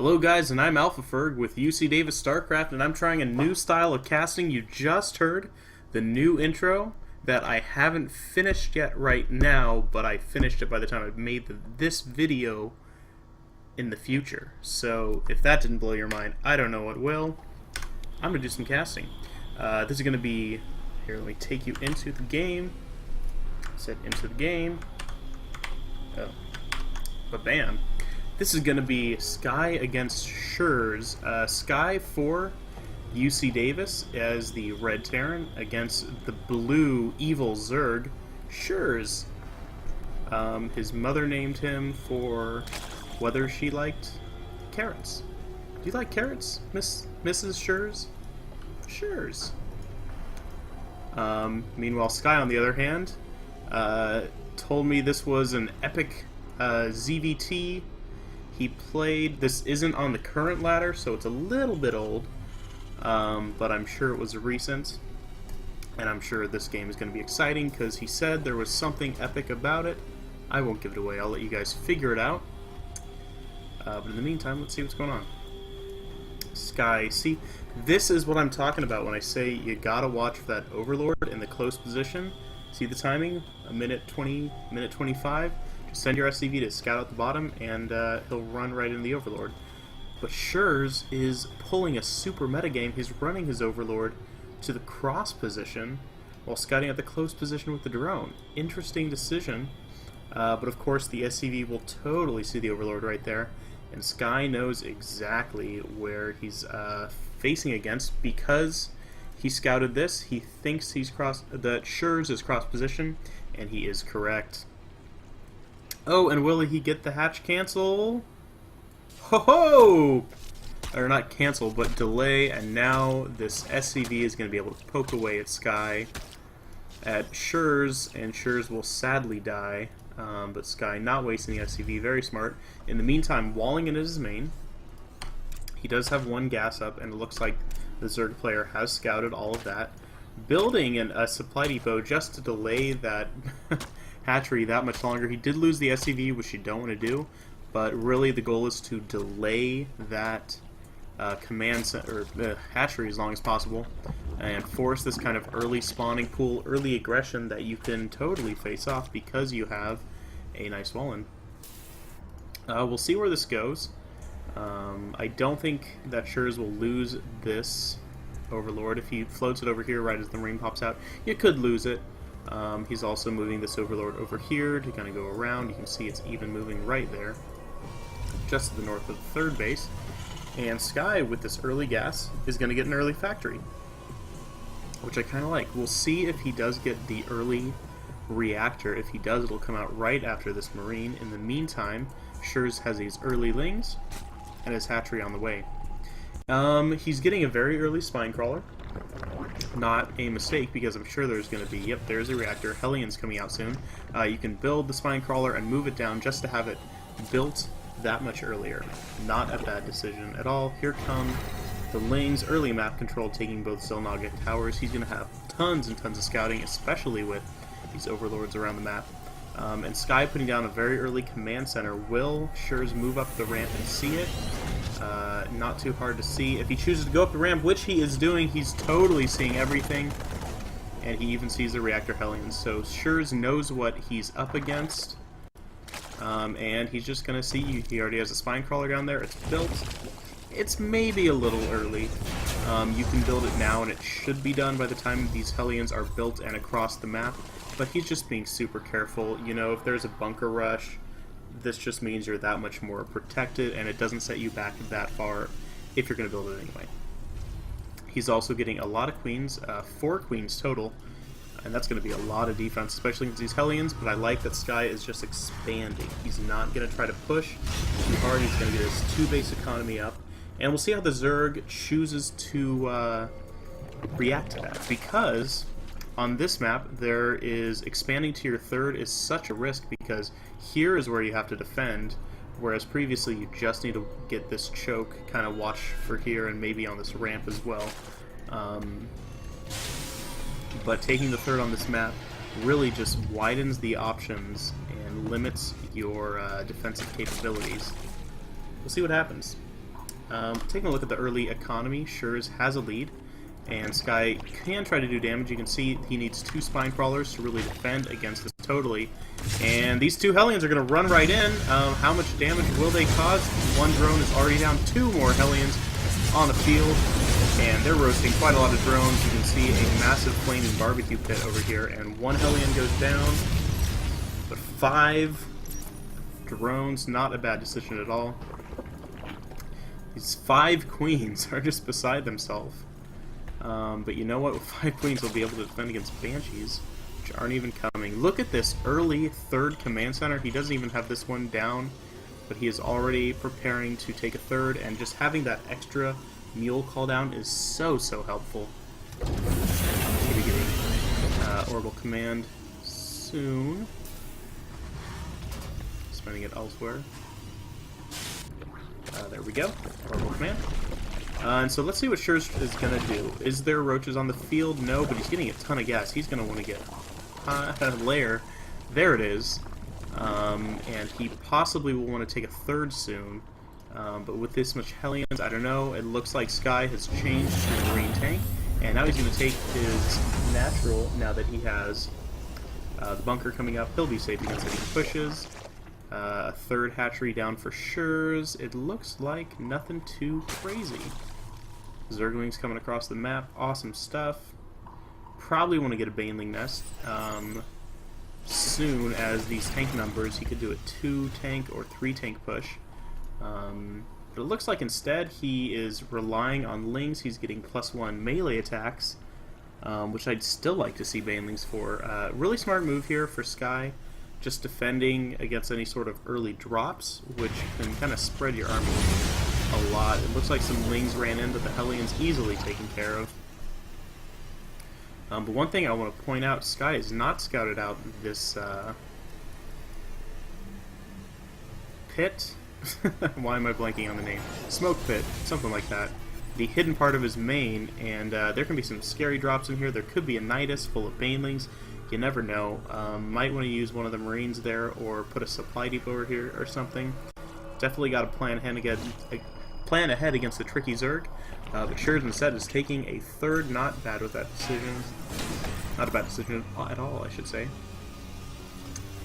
Hello guys, and I'm AlphaFerg with UCD StarCraft, and I'm trying a new style of casting. You just heard the new intro that I haven't finished yet right now, but I finished it by the time I made this video in the future. So if that didn't blow your mind, I don't know what will. I'm going to do some casting. This is going to be... Here, let me take you into the game. Set into the game. Oh. Ba-bam. This is going to be Sky against Shurs. Sky for UC Davis as the Red Terran against the blue Evil Zerg, Shurs. His mother named him for whether she liked carrots. Do you like carrots, Mrs. Shurs? Shurs. Meanwhile, Sky, on the other hand, told me this was an epic ZVT. He played, this isn't on the current ladder, so it's a little bit old, but I'm sure it was recent, and I'm sure this game is going to be exciting, because he said there was something epic about it. I won't give it away, I'll let you guys figure it out, but in the meantime, let's see what's going on. Sky, see, this is what I'm talking about when I say you gotta watch for that Overlord in the close position. See the timing? A minute 20, minute 25. Send your SCV to scout out the bottom, and he'll run right into the Overlord. But Shurs is pulling a super metagame. He's running his Overlord to the cross position while scouting at the close position with the drone. Interesting decision, but of course the SCV will totally see the Overlord right there, and Sky knows exactly where he's facing against because he scouted this. He thinks he's that Shurs is cross position, and he is correct. Oh, and will he get the hatch cancel? Ho-ho! Or not cancel, but delay, and now this SCV is going to be able to poke away at Sky at Shurs, and Shurs will sadly die, but Sky not wasting the SCV, very smart. In the meantime, walling into his main. He does have one gas up, and it looks like the Zerg player has scouted all of that. Building a supply depot just to delay that... hatchery that much longer. He did lose the SCV, which you don't want to do, but really the goal is to delay that command center, hatchery as long as possible, and force this kind of early spawning pool, early aggression that you can totally face off because you have a nice wall-in. We'll see where this goes. I don't think that Shurs will lose this Overlord. If he floats it over here right as the Marine pops out, you could lose it. He's also moving this Overlord over here to kind of go around. You can see it's even moving right there, just to the north of the third base. And Sky, with this early gas, is going to get an early factory, which I kind of like. We'll see if he does get the early reactor. If he does, it'll come out right after this Marine. In the meantime, Shurs has these early lings and his hatchery on the way. He's getting a very early spine crawler. Not a mistake, because I'm sure there's going to be, yep, there's a reactor. Hellion's coming out soon. You can build the spine crawler and move it down just to have it built that much earlier. Not a bad decision at all. Here come the Lings, early map control, taking both Zelnaga towers. He's going to have tons and tons of scouting, especially with these Overlords around the map. And Sky putting down a very early command center. Will Shurs move up the ramp and see it? Not too hard to see. If he chooses to go up the ramp, which he is doing, he's totally seeing everything. And he even sees the reactor Hellions. So Shurs knows what he's up against. And he's just going to see, he already has a spine crawler down there. It's built. It's maybe a little early. You can build it now, and it should be done by the time these Hellions are built and across the map. But he's just being super careful. You know, if there's a bunker rush, this just means you're that much more protected, and it doesn't set you back that far if you're going to build it anyway. He's also getting a lot of queens, 4 queens total, and that's going to be a lot of defense, especially against these Hellions, but I like that Sky is just expanding. He's not going to try to push too hard. He's going to get his 2-base economy up, and we'll see how the Zerg chooses to react to that, because on this map, there is expanding to your third is such a risk, because here is where you have to defend, whereas previously you just need to get this choke, kind of watch for here, and maybe on this ramp as well. But taking the third on this map really just widens the options and limits your defensive capabilities. We'll see what happens. Taking a look at the early economy, Schurz has a lead, and Sky can try to do damage. You can see he needs 2 Spine Crawlers to really defend against this totally. And these 2 Hellions are going to run right in. How much damage will they cause? 1 drone is already down, 2 more Hellions on the field, and they're roasting quite a lot of drones. You can see a massive flaming barbecue pit over here, and 1 Hellion goes down, but 5 drones, not a bad decision at all. These 5 queens are just beside themselves. But you know what? With 5 queens, they'll be able to defend against banshees, which aren't even coming. Look at this early 3rd command center. He doesn't even have this one down, but he is already preparing to take a 3rd, and just having that extra mule call down is so helpful. Orbital command soon. Spending it elsewhere. There we go. Orbital command. And so let's see what Schurz is going to do. Is there roaches on the field? No, but he's getting a ton of gas. He's going to want to get a lair. There it is. And he possibly will want to take a 3rd soon. But with this much Hellions, I don't know. It looks like Sky has changed to a Marine tank. And now he's going to take his natural, now that he has the bunker coming up. He'll be safe against any pushes. A 3rd hatchery down for Schurz. It looks like nothing too crazy. Zerglings coming across the map. Awesome stuff. Probably want to get a Baneling nest. Soon as these tank numbers, he could do a 2 tank or 3 tank push. But it looks like instead he is relying on Lings. He's getting +1 melee attacks, which I'd still like to see Banelings for. Really smart move here for Sky. Just defending against any sort of early drops, which can kind of spread your army a lot. It looks like some Lings ran in, but the Hellions easily taken care of. But one thing I want to point out, Sky has not scouted out this pit. Why am I blanking on the name? Smoke pit, something like that. The hidden part of his main, and there can be some scary drops in here. There could be a Nidus full of Banelings. You never know. Might want to use one of the Marines there, or put a supply depot over here or something. Definitely got to plan ahead against the tricky Zerg. But Schurz instead is taking a 3rd. Not bad with that decision. Not a bad decision at all, I should say.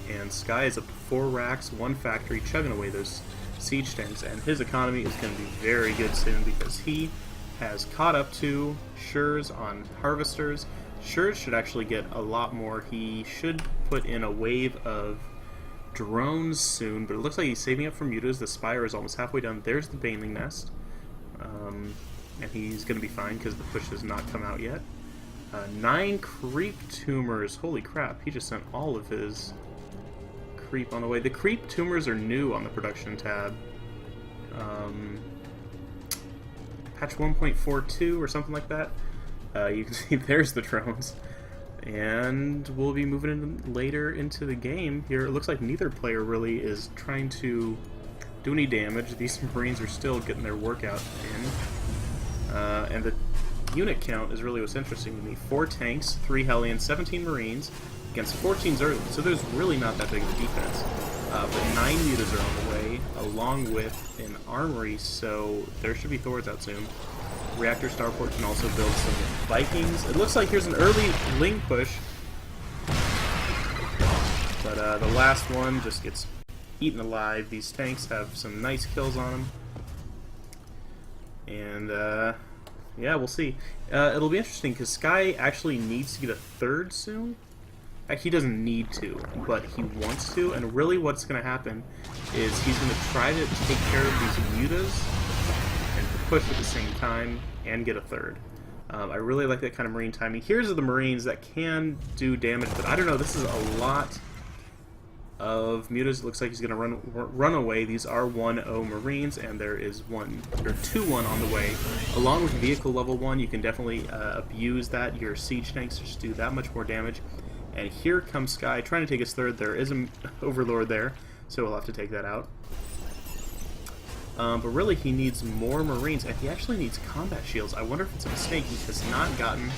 And Sky is up to 4 racks, 1 factory, chugging away those siege tanks, and his economy is going to be very good soon because he has caught up to Schurz on harvesters. Schurz should actually get a lot more. He should put in a wave of drones soon, but it looks like he's saving up for mutas. The Spire is almost halfway done. There's the Baneling nest. And he's going to be fine because the push has not come out yet. 9 creep tumors. Holy crap, he just sent all of his creep on the way. The creep tumors are new on the production tab. Patch 1.42 or something like that. You can see there's the drones. And we'll be moving in later into the game here. It looks like neither player really is trying to do any damage. These Marines are still getting their workout in. And the unit count is really what's interesting to me. 4 tanks, 3 Hellions, 17 Marines against 14 Zerglings. So there's really not that big of a defense. But 9 mutas are on the way, along with an armory, so there should be Thors out soon. Reactor Starport can also build some Vikings. It looks like here's an early Ling push. But the last one just gets eaten alive. These tanks have some nice kills on them. And, yeah, we'll see. It'll be interesting, because Sky actually needs to get a 3rd soon. He doesn't need to, but he wants to, and really what's going to happen is he's going to try to take care of these mutas and push at the same time and get a 3rd. I really like that kind of Marine timing. Here's the Marines that can do damage, but I don't know, this is a lot of mutas. It looks like he's going to run away. These are 1-0 Marines, and there is 2-1 on the way. Along with vehicle level 1, you can definitely abuse that. Your siege tanks just do that much more damage. And here comes Sky trying to take his 3rd. There is an Overlord there, so we'll have to take that out. But really, he needs more Marines, and he actually needs combat shields. I wonder if it's a mistake. He has not gotten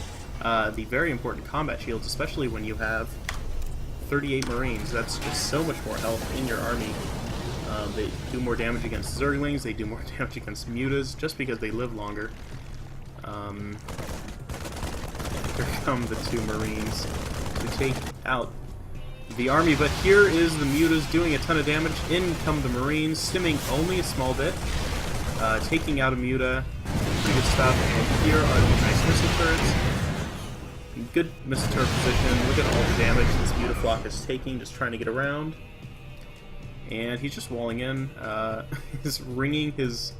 the very important combat shields, especially when you have 38 Marines. That's just so much more health in your army. They do more damage against Zerglings, they do more damage against Mutas, just because they live longer. Here come the two Marines to take out the army, but here is the Mutas doing a ton of damage. In come the Marines, stimming only a small bit, taking out a Muta. Pretty good stuff. And here are the nice missile turrets. Good missile turret position. Look at all the damage this Mutaflock is taking, just trying to get around. And he's just walling in. He's ringing his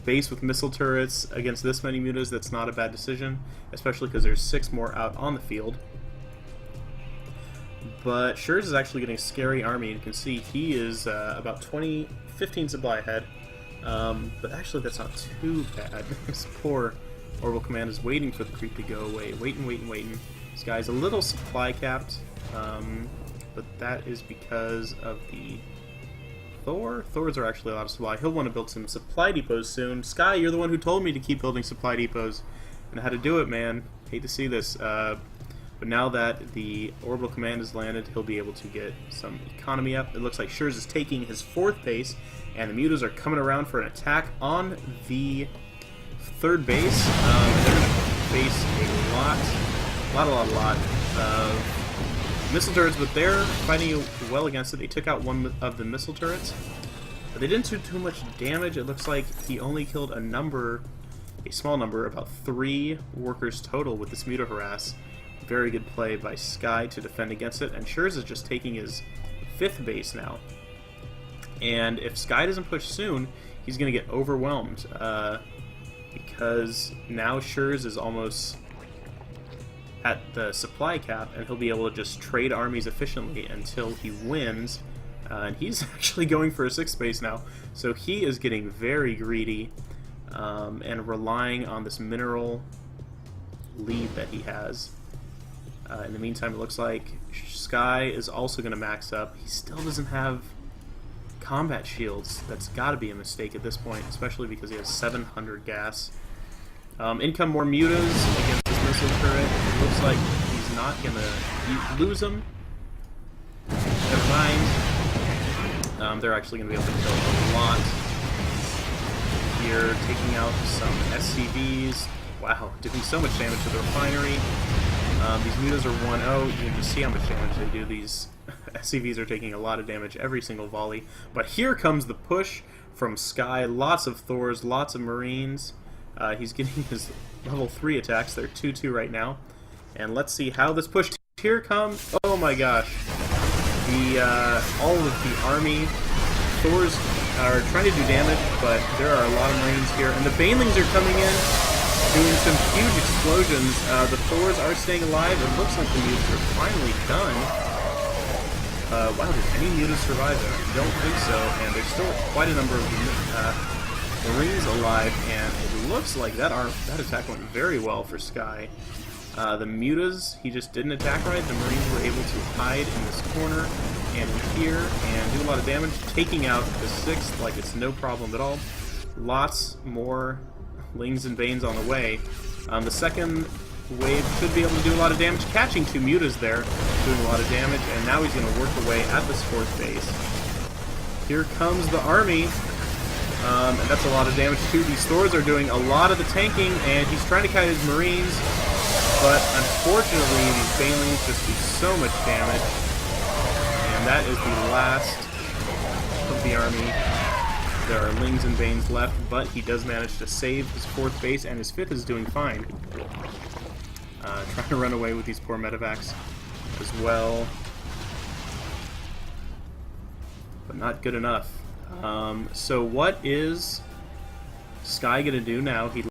base with missile turrets against this many Mutas. That's not a bad decision, especially because there's 6 more out on the field. But Schurz is actually getting a scary army. You can see he is about 15 supply ahead. But actually that's not too bad. This poor Orbital Command is waiting for the creep to go away. Waiting. This guy's a little supply capped. But that is because of the Thors are actually a lot of supply. He'll want to build some supply depots soon. Sky, you're the one who told me to keep building supply depots. And how to do it, man. Hate to see this. But now that the Orbital Command has landed, he'll be able to get some economy up. It looks like Schurz is taking his 4th base, and the Mutas are coming around for an attack on the 3rd base. They're going to face a lot of missile turrets, but they're fighting well against it. They took out one of the missile turrets, but they didn't do too much damage. It looks like he only killed a small number, about 3 workers total with this Muta harass. Very good play by Sky to defend against it, and Schurz is just taking his 5th base now. And if Sky doesn't push soon, he's going to get overwhelmed, because now Schurz is almost at the supply cap, and he'll be able to just trade armies efficiently until he wins. And he's actually going for a 6th base now, so he is getting very greedy and relying on this mineral lead that he has. In the meantime, it looks like Sky is also going to max up. He still doesn't have combat shields. That's got to be a mistake at this point, especially because he has 700 gas. In come more Mutas against this missile turret. It looks like he's not going to lose them. Never mind. They're actually going to be able to kill a lot here, taking out some SCVs. Wow, doing so much damage to the refinery. These Mutas are 1-0. You can just see how much damage they do. These SCVs are taking a lot of damage every single volley. But here comes the push from Sky. Lots of Thors, lots of Marines. He's getting his level 3 attacks. They're 2-2 right now. And let's see how this push... Here comes... Oh my gosh. All of the army... Thors are trying to do damage, but there are a lot of Marines here. And the Banelings are coming in, doing some huge explosions. The Thors are staying alive. It looks like the Mutas are finally done. Wow, did any Mutas survive there? I don't think so. And there's still quite a number of Marines alive, and it looks like that attack went very well for Sky. The Mutas, he just didn't attack right. The Marines were able to hide in this corner and in here and do a lot of damage, taking out the 6th like it's no problem at all. Lots more Lings and Banes on the way. The 2nd wave should be able to do a lot of damage, catching 2 Mutas there, doing a lot of damage, and now he's going to work away at this 4th base. Here comes the army, and that's a lot of damage too. These Thors are doing a lot of the tanking, and he's trying to kite his Marines, but unfortunately these Banelings just do so much damage, and that is the last of the army. There are Lings and Banes left, but he does manage to save his 4th base, and his 5th is doing fine. Trying to run away with these poor medevacs as well, but not good enough. So what is Sky going to do now? He